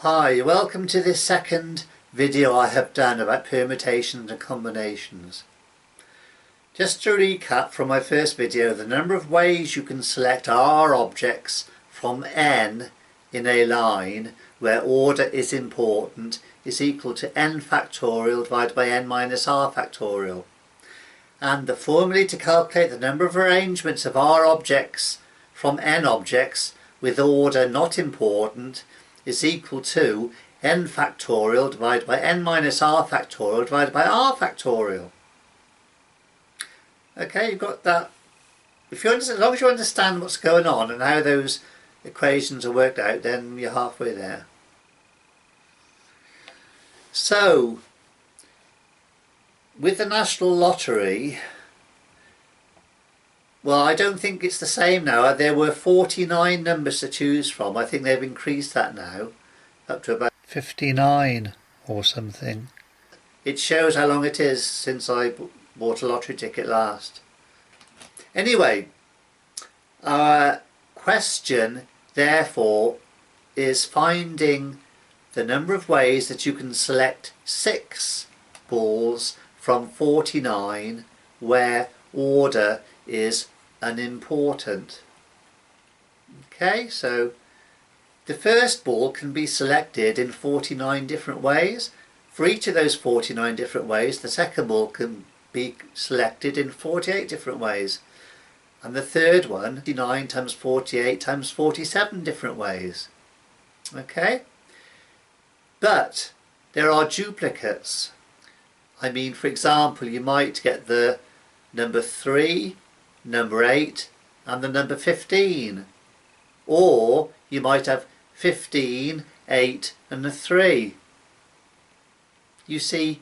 Hi, welcome to this second video I have done about permutations and combinations. Just to recap from my first video, the number of ways you can select R objects from n in a line where order is important is equal to n factorial divided by n minus r factorial. And the formula to calculate the number of arrangements of R objects from n objects with order not important is equal to n factorial divided by n minus r factorial divided by r factorial. Okay, you've got that. If you understand, as long as you understand what's going on and how those equations are worked out, then you're halfway there. So, with the National Lottery, well, I don't think it's the same now. There were 49 numbers to choose from. I think they've increased that now up to about 59 or something. It shows how long it is since I bought a lottery ticket last. Anyway, our question therefore is finding the number of ways that you can select 6 balls from 49 where order is unimportant. Okay, so the first ball can be selected in 49 different ways. For each of those 49 different ways, the second ball can be selected in 48 different ways. And the third one, 49 times 48 times 47 different ways. Okay? But there are duplicates. I mean, for example, you might get the number 3, number 8 and the number 15. Or you might have 15, 8 and a 3. You see,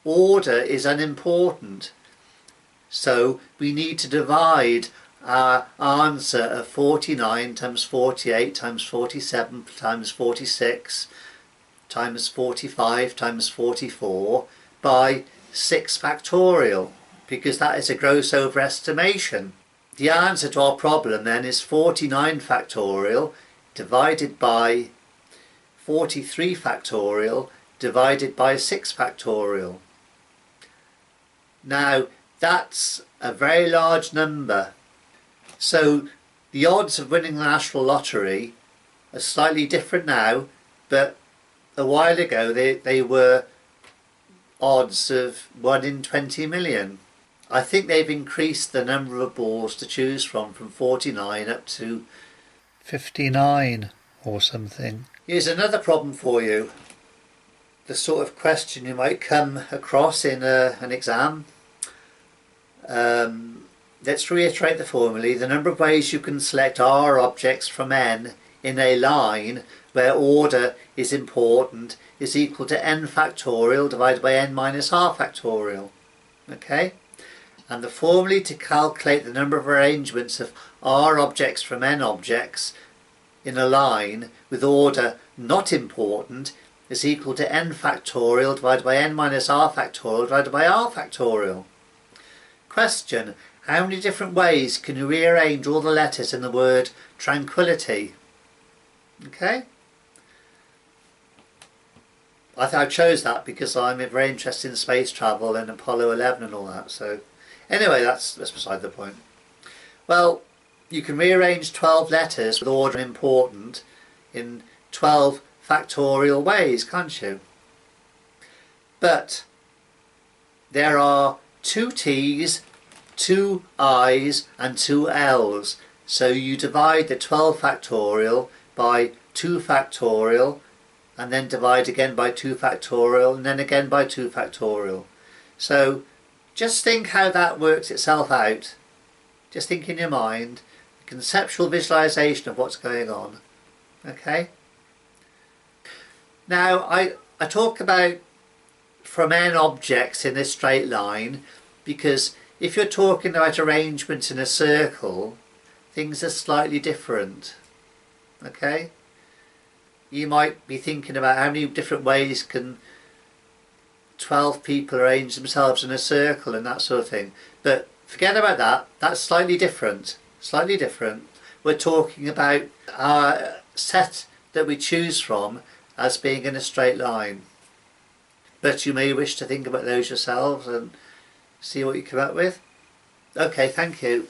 order is unimportant. So we need to divide our answer of 49 times 48 times 47 times 46 times 45 times 44 by 6 factorial, because that is a gross overestimation. The answer to our problem then is 49 factorial divided by 43 factorial divided by 6 factorial. Now that's a very large number. So the odds of winning the National Lottery are slightly different now, but a while ago they were odds of 1 in 20 million. I think they've increased the number of balls to choose from 49 up to 59 or something. Here's another problem for you. The sort of question you might come across in an exam. Let's reiterate the formula. The number of ways you can select R objects from n in a line where order is important is equal to n factorial divided by n minus r factorial. Okay? And the formula to calculate the number of arrangements of R objects from n objects in a line with order not important is equal to n factorial divided by n minus r factorial divided by r factorial. Question: how many different ways can you rearrange all the letters in the word tranquility? Okay? I chose that because I'm very interested in space travel and Apollo 11 and all that. So anyway, that's beside the point. Well, you can rearrange 12 letters with order important in 12 factorial ways, can't you? But there are 2 T's, 2 I's and 2 L's. So you divide the 12 factorial by 2 factorial and then divide again by 2 factorial and then again by 2 factorial. So just think how that works itself out. Just think in your mind, conceptual visualization of what's going on. Okay? Now I talk about from n objects in this straight line because if you're talking about arrangements in a circle, things are slightly different. Okay? You might be thinking about how many different ways can 12 people arrange themselves in a circle and that sort of thing. But forget about that. That's slightly different. Slightly different. We're talking about our set that we choose from as being in a straight line. But you may wish to think about those yourselves and see what you come up with. Okay, thank you.